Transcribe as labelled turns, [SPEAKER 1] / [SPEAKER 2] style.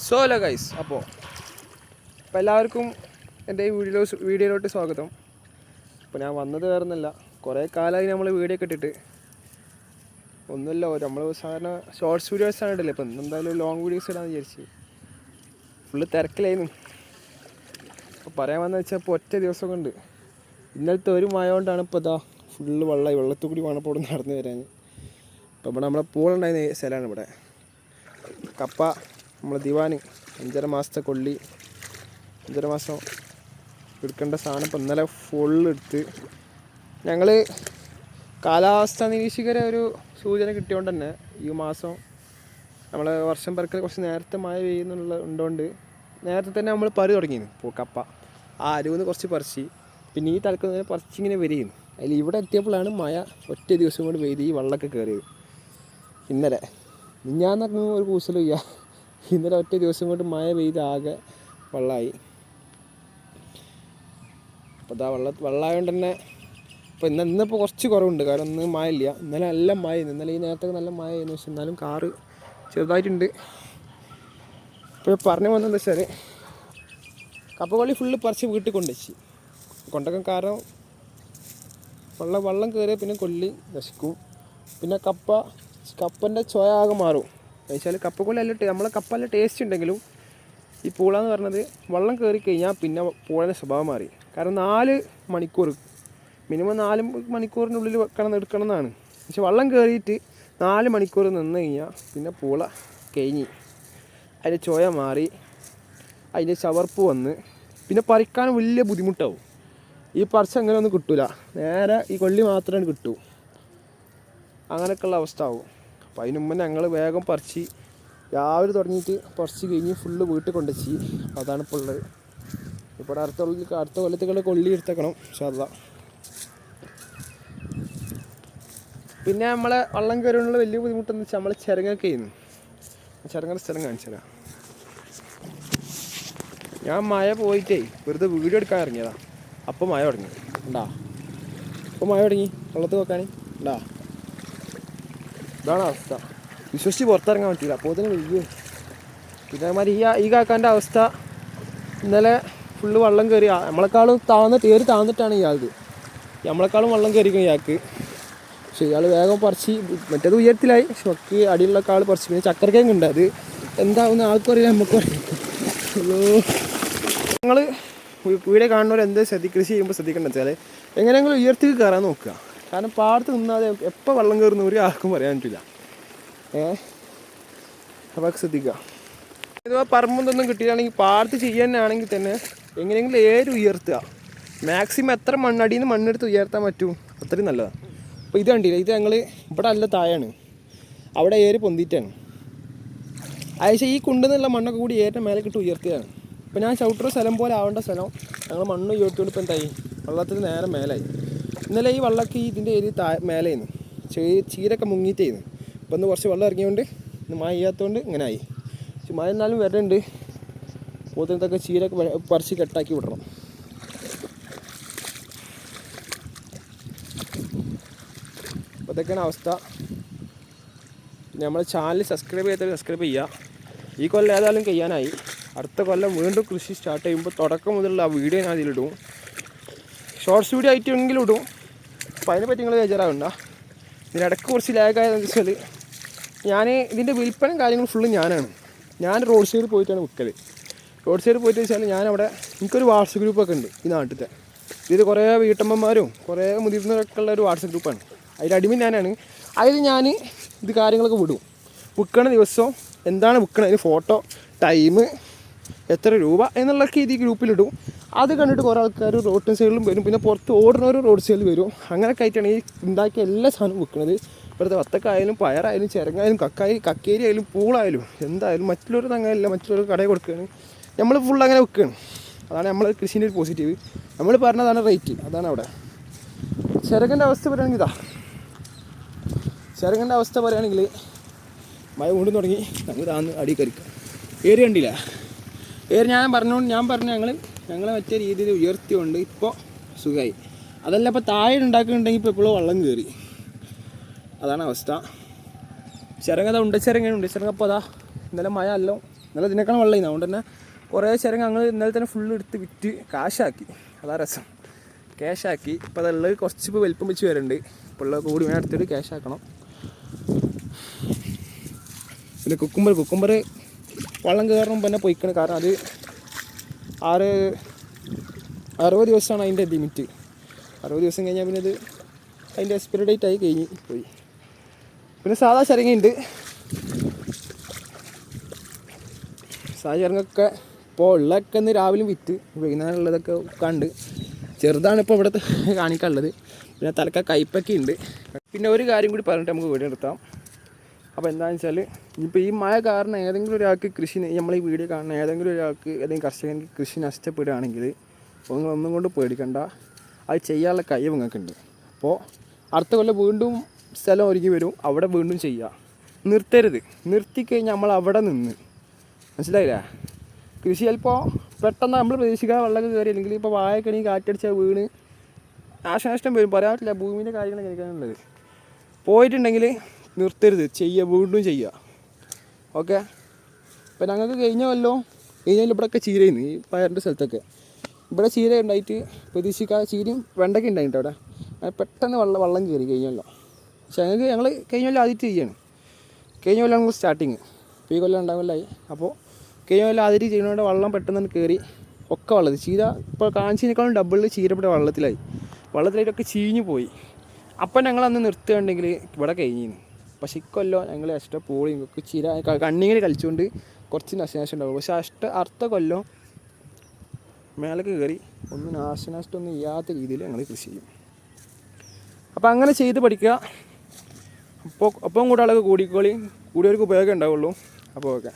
[SPEAKER 1] So hello guys, അപ്പോൾ എല്ലാവർക്കും എൻ്റെ ഈ വീഡിയോയിലോട്ട് സ്വാഗതം. അപ്പോൾ ഞാൻ വന്നത് വേറൊന്നുമല്ല, കുറേ കാലമായി നമ്മൾ വീഡിയോ ഒക്കെ ഇട്ടിട്ട് ഒന്നുമില്ല. നമ്മൾ സാധാരണ ഷോർട്സ് വീഡിയോസാണ് ഇടല്ലേ. ഇപ്പം എന്തായാലും ലോങ് വീഡിയോസ് ഇടാമെന്ന് വിചാരിച്ച് ഫുള്ള് തിരക്കിലായിരുന്നു. അപ്പോൾ പറയാൻ വന്നത് വെച്ചാൽ ഇപ്പോൾ ഒറ്റ ദിവസം കൊണ്ട് ഇന്നലത്തെ ഒരു മഴ കൊണ്ടാണ് ഇപ്പോൾ ഇതാ ഫുള്ള് വെള്ളമായി. വെള്ളത്തിൽ കൂടി വേണം ഇപ്പോൾ ഇവിടെ നടന്നു വരാൻ. ഇപ്പോൾ ഇവിടെ നമ്മളെ പൂളുണ്ടായിരുന്ന സ്ഥലമാണ്. ഇവിടെ കപ്പ നമ്മളെ ദിവാന് 5.5 മാസത്തെ കൊള്ളി 5.5 മാസം എടുക്കേണ്ട സാധനം ഇപ്പോൾ ഇന്നലെ ഫുള്ളെടുത്ത് ഞങ്ങൾ കാലാവസ്ഥ നിരീക്ഷകരെ ഒരു സൂചന കിട്ടിയോണ്ട് തന്നെ ഈ മാസം നമ്മളെ വർഷം പിറക്കൽ കുറച്ച് നേരത്തെ മഴ ഉണ്ടോണ്ട് നേരത്തെ തന്നെ നമ്മൾ പറി തുടങ്ങിയിരുന്നു. ഇപ്പോൾ കപ്പ ആ അരുവിന്ന് കുറച്ച് പറിച്ച് പിന്നെ ഈ തലക്കുന്ന പറിച്ചിങ്ങനെ വരികയും അതിൽ ഇവിടെ എത്തിയപ്പോഴാണ് മഴ ഒറ്റ ദിവസം കൊണ്ട് പെയ്ത് ഈ വെള്ളമൊക്കെ കയറിയത്. ഇന്നലെ ഞാൻ നടന്നു ഒരു കൂസലും ഇല്ല. ഇന്നലെ ഒറ്റ ദിവസം കൊണ്ട് മഴ പെയ്ത് ആകെ വെള്ളമായി. അപ്പോൾ അതാ വെള്ളമായതുകൊണ്ട് തന്നെ ഇപ്പോൾ ഇന്നിപ്പോൾ കുറച്ച് കുറവുണ്ട്. കാരണം ഇന്ന് മഴ ഇല്ല. ഇന്നലെ നല്ല മഴ ആയിരുന്നു. ഇന്നലെ ഈ നേരത്തെ നല്ല മഴ ആയിരുന്നു. പക്ഷെ എന്നാലും കാറ് ചെറുതായിട്ടുണ്ട്. ഇപ്പോൾ പറഞ്ഞു വന്നതെന്ന് വെച്ചാൽ കപ്പക്കൊള്ളി ഫുള്ള് പറിച്ച് വീട്ടിൽ കൊണ്ടുവെക്കാൻ കാരണം വെള്ളം കയറിയാൽ പിന്നെ കൊള്ളി നശിക്കും. പിന്നെ കപ്പൻ്റെ ചൊയ ആകെ മാറും. എന്നുവെച്ചാൽ കപ്പക്കൊള്ളി നമ്മളെ കപ്പല്ല ടേസ്റ്റ് ഉണ്ടെങ്കിലും ഈ പൂള എന്ന് പറഞ്ഞത് വെള്ളം കയറി കഴിഞ്ഞാൽ പിന്നെ പൂളയുടെ സ്വഭാവം മാറി. കാരണം 4 മണിക്കൂർ മിനിമം 4 മണിക്കൂറിനുള്ളിൽ എടുക്കണം എന്നാണ്. പക്ഷെ വെള്ളം കയറിയിട്ട് 4 മണിക്കൂർ നിന്ന് കഴിഞ്ഞാൽ പിന്നെ പൂള കഴിഞ്ഞ് അതിൻ്റെ ചൊയ മാറി, അതിൻ്റെ ചവർപ്പ് വന്ന് പിന്നെ പറിക്കാൻ വലിയ ബുദ്ധിമുട്ടാവും. ഈ പറിച്ച് അങ്ങനെ ഒന്നും കിട്ടില്ല. നേരെ ഈ കൊള്ളി മാത്രമേ കിട്ടൂ. അങ്ങനെയൊക്കെയുള്ള അവസ്ഥ ആവും. അപ്പോൾ അതിന് മുമ്പ് ഞങ്ങൾ വേഗം പറിച്ച് രാവിലെ തുടങ്ങിയിട്ട് പറിച്ച് കഴിഞ്ഞ് ഫുള്ള് വീട്ടിൽ കൊണ്ടുവച്ച്. അതാണ് ഇപ്പോൾ ഉള്ളത്. ഇപ്പോൾ അടുത്ത കൊല്ലത്തേക്കുള്ള കൊള്ളി എടുത്തേക്കണം ഇൻഷാ അല്ലാ. പിന്നെ നമ്മളെ വള്ളം കയറാനുള്ള വലിയ ബുദ്ധിമുട്ടെന്ന് വെച്ചാൽ നമ്മളെ ചിരങ്ങൊക്കെ ചെയ്യുന്നു. ചിരങ്ങയുടെ സ്ഥലം കാണിച്ചതാ. ഞാൻ മഴ പോയിട്ടേ വെറുതെ വീഡിയോ എടുക്കാൻ ഇറങ്ങിയതാണ്. അപ്പോൾ മഴ തുടങ്ങി ഉണ്ടാ. അപ്പോൾ മഴ തുടങ്ങി വെള്ളത്തിൽ വെക്കാൻ ഉണ്ടാ. ഇതാണ് അവസ്ഥ. വിശ്വസിച്ച് പുറത്തിറങ്ങാൻ പറ്റില്ല. അപ്പോൾ തന്നെ വലിയ പിന്നെ അതേമാതിരി ഈ കാക്കാൻ്റെ അവസ്ഥ ഇന്നലെ ഫുള്ള് വെള്ളം കയറി. നമ്മളെക്കാളും താന്നിട്ടാണ് ഇയാൾക്ക്. നമ്മളെക്കാളും വെള്ളം കയറിക്കും ഇയാൾക്ക്. പക്ഷേ ഇയാൾ വേഗം പറിച്ച് മറ്റേത് ഉയരത്തിലായി. പക്ഷെ അടിയുള്ള ആൾ പറിച്ച്. പിന്നെ ചക്കരക്കേങ്ങ് ഉണ്ട്. അത് എന്താവുന്ന ആൾക്കും അറിയില്ല, നമുക്കും അറിയാം. ഞങ്ങൾ വീഡിയോ കാണുന്നവർ എന്ത് കൃഷി ചെയ്യുമ്പോൾ ശ്രദ്ധിക്കേണ്ടത് വെച്ചാൽ എങ്ങനെയെങ്കിലും ഉയർത്തിക്ക് കയറാൻ നോക്കുക. കാരണം പാടത്ത് നിന്നാതെ എപ്പോൾ വെള്ളം കയറുന്ന ഒരു ആർക്കും പറയാൻ പറ്റില്ല. അപ്പോൾ ശ്രദ്ധിക്കുക. ഇതുപോലെ പറമ്പൊന്നും കിട്ടിയിട്ടാണെങ്കിൽ പാടത്ത് ചെയ്യാനാണെങ്കിൽ തന്നെ എങ്ങനെയെങ്കിലും ഏര് ഉയർത്തുക. മാക്സിമം എത്ര അടിയിൽ നിന്ന് മണ്ണെടുത്ത് ഉയർത്താൻ പറ്റും അത്രയും നല്ലതാണ്. അപ്പോൾ ഇത് കണ്ടില്ല, ഇത് ഞങ്ങൾ ഇവിടെ നല്ല താഴെയാണ്, അവിടെ ഏര് പൊന്തിയിട്ടാണ്. അയച്ച ഈ കുണ്ടെന്നുള്ള മണ്ണൊക്കെ കൂടി ഏരിൻ്റെ മേലെ കിട്ടി ഉയർത്തുകയാണ്. ഇപ്പോൾ ഞാൻ ചവിട്ടുന്ന സ്ഥലം പോലെ ആവേണ്ട സ്ഥലം ഞങ്ങൾ മണ്ണ് ഉയർത്തിക്കൊണ്ട് ഇപ്പോൾ എന്തായി വെള്ളത്തിന് നേരെ മേലായി. ഇന്നലെ ഈ വെള്ളമൊക്കെ ഇതിൻ്റെ ഏരിയ മേലെയായിരുന്നു. ചീരൊക്കെ മുങ്ങിയിട്ടായിരുന്നു. ഇപ്പോൾ ഒന്ന് കുറച്ച് വെള്ളം ഇറങ്ങിയതുകൊണ്ട് ഇന്ന് മഴ ചെയ്യാത്തതുകൊണ്ട് ഇങ്ങനെ ആയി. പക്ഷെ മഴ എന്നാലും വരണ്ട്. പോത്തിനത്തൊക്കെ ചീരൊക്കെ പറിച്ച് കെട്ടാക്കി വിടണം. അപ്പോൾ ഇതൊക്കെയാണ് അവസ്ഥ. പിന്നെ നമ്മളെ ചാനൽ സബ്സ്ക്രൈബ് ചെയ്യാത്തവർ സബ്സ്ക്രൈബ് ചെയ്യുക. ഈ കൊല്ലം ഏതായാലും ചെയ്യാനായി. അടുത്ത കൊല്ലം വീണ്ടും കൃഷി സ്റ്റാർട്ട് ചെയ്യുമ്പോൾ തുടക്കം മുതലുള്ള ആ വീഡിയോ ഞാൻ അതിലിടും. ഷോർട്സ് വീഡിയോ ആയിട്ടെങ്കിലും ഇടും. അപ്പോൾ അതിനെപ്പറ്റി നിങ്ങൾ ബേജാറാവണ്ട. ഇതിനിടയ്ക്ക് കുറച്ച് ലാഗായതെന്ന് വെച്ചാൽ ഞാൻ ഇതിൻ്റെ വിൽപ്പന കാര്യങ്ങളും ഫുള്ള് ഞാൻ റോഡ് സൈഡിൽ പോയിട്ടാണ് വിൽക്കൽ. റോഡ് സൈഡിൽ പോയിട്ട് വെച്ചാൽ ഞാനവിടെ എനിക്കൊരു വാട്സപ്പ് ഗ്രൂപ്പൊക്കെ ഉണ്ട് ഈ നാട്ടിലത്തെ. ഇത് കുറേ വീട്ടമ്മമാരും കുറേ മുതിർന്നവരൊക്കെ ഉള്ള ഒരു വാട്സപ്പ് ഗ്രൂപ്പാണ്. അതിൽ അടിമ ഞാനാണ്. അതിൽ ഞാൻ ഇത് കാര്യങ്ങളൊക്കെ വിടും. വിൽക്കണ ദിവസം എന്താണ് വിൽക്കണത്, അതിന് ഫോട്ടോ, ടൈം, എത്ര രൂപ എന്നുള്ളതൊക്കെ ഇത് ഈ ഗ്രൂപ്പിലിടും. അത് കണ്ടിട്ട് കുറേ ആൾക്കാർ റോഡ് സൈഡിലും വരും. പിന്നെ പുറത്ത് ഓടുന്നവരും റോഡ് സൈഡിൽ വരും. അങ്ങനെയൊക്കെ ആയിട്ടാണ് ഈ ഉണ്ടാക്കിയ എല്ലാ സാധനവും വിൽക്കുന്നത്. ഇവിടുത്തെ വത്തക്കായാലും പയറായാലും ചിരങ്ങായാലും കക്കേരി ആയാലും പൂളായാലും എന്തായാലും മറ്റുള്ളവർ അങ്ങനെയല്ല, മറ്റുള്ളവർ കടയിൽ കൊടുക്കുകയാണ്. നമ്മൾ ഫുൾ അങ്ങനെ വിൽക്കുകയാണ്. അതാണ് നമ്മൾ കൃഷിൻ്റെ ഒരു പോസിറ്റീവ്. നമ്മൾ പറഞ്ഞതാണ് റേറ്റ്, അതാണ് അവിടെ. ചിരങ്ങൻ്റെ അവസ്ഥ പറയുകയാണെങ്കിൽ ചിരങ്ങൻ്റെ അവസ്ഥ പറയുകയാണെങ്കിൽ മഴ കൊണ്ടു തുടങ്ങി ഞങ്ങൾ താന്ന് അടി കരിക്കുക. ഏരി കണ്ടില്ല, ഏരി ഞാൻ പറഞ്ഞു ഞങ്ങളെ മറ്റേ രീതിയിൽ ഉയർത്തിയുണ്ട്. ഇപ്പോൾ സുഖമായി. അതല്ല ഇപ്പോൾ താഴെ ഉണ്ടാക്കുന്നുണ്ടെങ്കിൽ ഇപ്പോൾ എപ്പോഴും വെള്ളം കയറി. അതാണ് അവസ്ഥ. ചിരങ്ങ ഉണ്ടച്ചിരങ്ങ അപ്പോൾ അതാ ഇന്നലെ മഴ അല്ലോ ഇന്നലെ ഇതിനേക്കാളും വെള്ളം അതുകൊണ്ട് തന്നെ കുറേ ചിരങ്ങ ഞങ്ങൾ ഇന്നലെ തന്നെ ഫുള്ള് എടുത്ത് വിറ്റ് കാശാക്കി. അതാ രസം, ക്യാഷാക്കി. ഇപ്പോൾ അതുള്ളത് കുറച്ച് ഇപ്പോൾ വലിപ്പം വെച്ച് വരുന്നുണ്ട്. ഇപ്പോൾ ഉള്ള കൂടി വേണം എടുത്തിട്ട് ക്യാഷാക്കണം. പിന്നെ കുക്കുംബർ വെള്ളം കയറണം പിന്നെ പൊയ്ക്കണം. കാരണം അത് 60 ദിവസമാണ് അതിൻ്റെ ലിമിറ്റ്. 60 ദിവസം കഴിഞ്ഞാൽ പിന്നെ അത് അതിൻ്റെ എക്സ്പയറി ഡേറ്റ് ആയി കഴിഞ്ഞ് പോയി. പിന്നെ സാധാ ചിരങ്ങയുണ്ട്. സാധാ ചിരങ്ങൊക്കെ ഇപ്പോൾ ഉള്ളതൊക്കെ ഇന്ന് രാവിലെ വിറ്റ് വൈകുന്നേരം ഉള്ളതൊക്കെ കണ്ട്. ചെറുതാണ് ഇപ്പോൾ ഇവിടുത്തെ കാണിക്കാനുള്ളത്. പിന്നെ തലക്ക കയ്പൊക്കെ ഉണ്ട്. പിന്നെ ഒരു കാര്യം കൂടി പറഞ്ഞിട്ട് നമുക്ക് വീഡിയോ എടുത്താം. അപ്പോൾ എന്താണെന്ന് വെച്ചാൽ ഇപ്പോൾ ഈ മഴ കാരണം ഏതെങ്കിലും ഒരാൾക്ക് കൃഷി, നമ്മൾ ഈ വീഡിയോ കാണുന്ന ഏതെങ്കിലും ഒരാൾക്ക് ഏതെങ്കിലും കർഷകർക്ക് കൃഷി നഷ്ടപ്പെടുകയാണെങ്കിൽ ഒന്നും കൊണ്ട് പേടിക്കണ്ട, അത് ചെയ്യാനുള്ള കഴിവ് നിങ്ങൾക്കുണ്ട്. അപ്പോൾ അടുത്ത കൊല്ലം വീണ്ടും സ്ഥലം ഒരുക്കി വരും, അവിടെ വീണ്ടും ചെയ്യുക. നിർത്തരുത്. നിർത്തിക്കഴിഞ്ഞാൽ നമ്മൾ അവിടെ നിന്ന്, മനസ്സിലായില്ലേ? കൃഷി ചിലപ്പോൾ പെട്ടെന്ന് നമ്മൾ പ്രതീക്ഷിക്കാതെ വെള്ളമൊക്കെ കയറി, അല്ലെങ്കിൽ ഇപ്പോൾ വാഴക്കണി കാറ്റടിച്ചാൽ വീണ് നാശനഷ്ടം വരും. പറയാൻ പറ്റില്ല, ഭൂമിൻ്റെ കാര്യങ്ങൾ കഴിക്കാനുള്ളത്. പോയിട്ടുണ്ടെങ്കിൽ നിർത്തരുത്, ചെയ്യുക, വീണ്ടും ചെയ്യുക. ഓക്കെ. അപ്പോൾ ഞങ്ങൾക്ക് കഴിഞ്ഞ ഇവിടെയൊക്കെ ചീരയുന്നു ഈ പയറിൻ്റെ സ്ഥലത്തൊക്കെ. ഇവിടെ ചീര ഉണ്ടായിട്ട് പ്രതീക്ഷിക്കാതെ ചീരയും വെണ്ടയ്ക്ക ഉണ്ടായിട്ട് അവിടെ പെട്ടെന്ന് വെള്ളം കയറി കഴിഞ്ഞല്ലോ. പക്ഷേ ഞങ്ങൾ കഴിഞ്ഞ കൊല്ലം ആദ്യമായിട്ട് ചെയ്യാണ്. കഴിഞ്ഞ കൊല്ലം ഞങ്ങൾ സ്റ്റാർട്ടിങ്, ഇപ്പോൾ ഈ കൊല്ലം ഉണ്ടാവില്ലായി. അപ്പോൾ കഴിഞ്ഞ കൊല്ലം ആദ്യമായിട്ട് ചെയ്യുന്നതുകൊണ്ട് വെള്ളം പെട്ടെന്ന് കയറി ഒക്കെ വെള്ളത്തിൽ ചീര ഇപ്പോൾ കാണിച്ചതിനേക്കാളും ഡബിളിൽ ചീര ഇവിടെ വെള്ളത്തിലായിട്ടൊക്കെ ചീഞ്ഞു പോയി. അപ്പം ഞങ്ങൾ അന്ന് നിർത്തുകയുണ്ടെങ്കിൽ ഇവിടെ കഴിഞ്ഞിരുന്നു. പക്ഷേ ഇക്കൊല്ലോ ഞങ്ങൾ എക്സ്ട്രാ പോളി ചീര കണ്ണിങ്ങനെ കളിച്ചുകൊണ്ട് കുറച്ച് നാശനാശം ഉണ്ടാവും. പക്ഷേ അടുത്ത കൊല്ലം മേലേക്ക് കയറി ഒന്നും നാശനഷ്ടമൊന്നും ഇല്ലാത്ത രീതിയിൽ ഞങ്ങൾ കൃഷി ചെയ്യും. അപ്പോൾ അങ്ങനെ ചെയ്ത് പഠിക്കുക. ഒപ്പം കൂടെ ആളൊക്കെ കൂടിയവർക്ക് ഉപയോഗം ഉണ്ടാവുള്ളൂ. അപ്പോൾ ഓക്കെ.